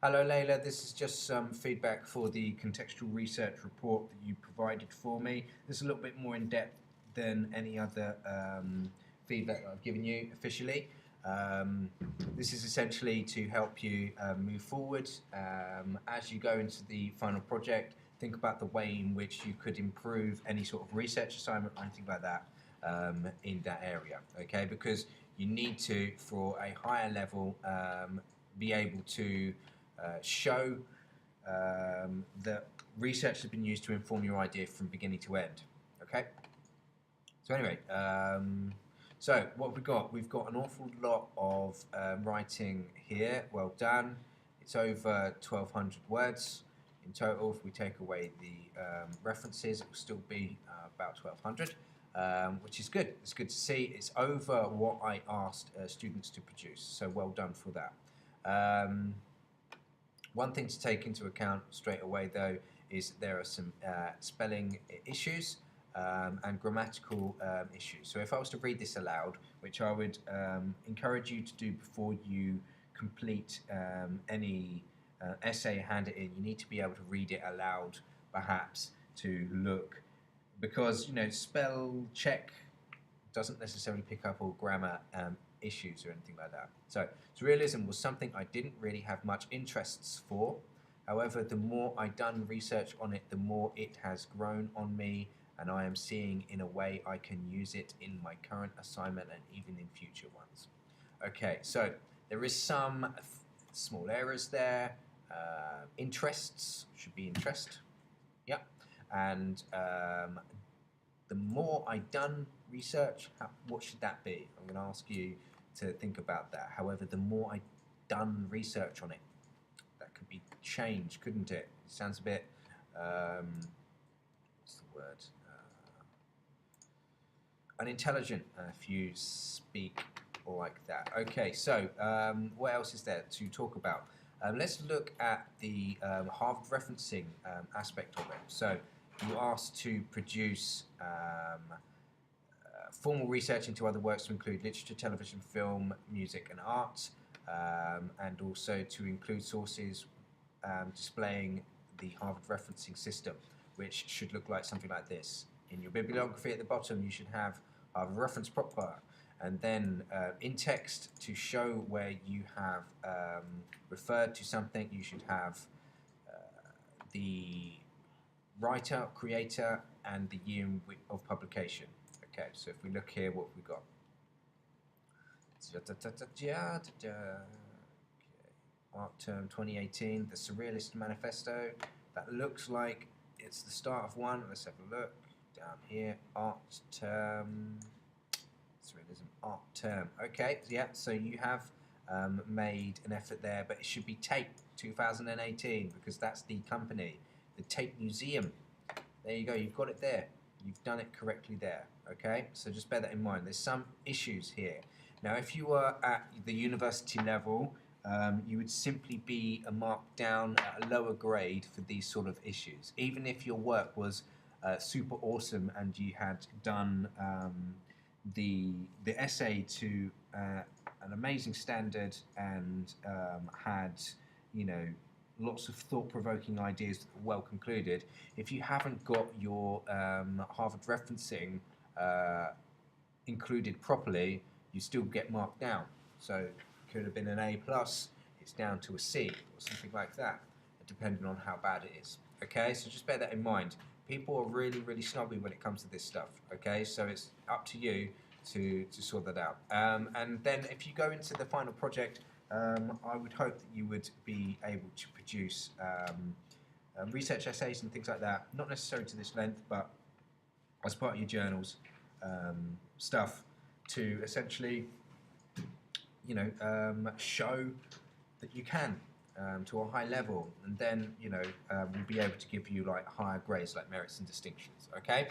Hello Layla, this is just some feedback for the contextual research report that you provided for me. This is a little bit more in depth than any other feedback that I've given you officially. This is essentially to help you move forward as you go into the final project. Think about the way in which you could improve any sort of research assignment or anything like that in that area, okay? Because you need to, for a higher level, be able to show that research has been used to inform your idea from beginning to end. Okay. So anyway, so what have we got? We've got an awful lot of writing here. Well done. It's over 1,200 words in total. If we take away the references, it will still be about 1,200. Which is good. It's good to see. It's over what I asked students to produce. So well done for that. One thing to take into account straight away, though, is there are some spelling issues and grammatical issues. So if I was to read this aloud, which I would encourage you to do before you complete any essay, hand it in, you need to be able to read it aloud, perhaps, to look, because, you know, spell check doesn't necessarily pick up all grammar issues or anything like that. So surrealism was something I didn't really have much interests for. However, the more I've done research on it, the more it has grown on me, and I am seeing in a way I can use it in my current assignment and even in future ones. Okay, so there is some small errors there. Interests should be interest. Yep. And the more I've done research, what should that be? I'm going to ask you to think about that. However, the more I've done research on it, that could be changed, couldn't it? It sounds a bit, what's the word? Unintelligent if you speak like that. Okay, so what else is there to talk about? Let's look at the Harvard referencing aspect of it. So you asked to produce formal research into other works to include literature, television, film, music and art, and also to include sources displaying the Harvard referencing system, which should look like something like this. In your bibliography at the bottom you should have Harvard reference proper, and then in text to show where you have referred to something, you should have the writer, creator, and the year of publication. Okay, so if we look here, what have we got? Art Term 2018, the Surrealist Manifesto. That looks like it's the start of one. Let's have a look down here. Art Term, Surrealism Art Term. Okay, yeah, so you have made an effort there, but it should be Tate 2018 because that's the company, the Tate Museum. There you go, you've got it there. You've done it correctly there, okay? So just bear that in mind. There's some issues here. Now, if you were at the university level, you would simply be marked down at a lower grade for these sort of issues. Even if your work was super awesome and you had done the essay to an amazing standard and had, you know, lots of thought-provoking ideas well concluded. If you haven't got your Harvard referencing included properly, you still get marked down. So it could have been an A+, it's down to a C or something like that, depending on how bad it is. Okay, so just bear that in mind. People are really, really snobby when it comes to this stuff. Okay, so it's up to you to sort that out. And then if you go into the final project, I would hope that you would be able to produce research essays and things like that, not necessarily to this length, but as part of your journals stuff, to essentially, you know, show that you can to a high level, and then, you know, we'll be able to give you like higher grades, like merits and distinctions. Okay.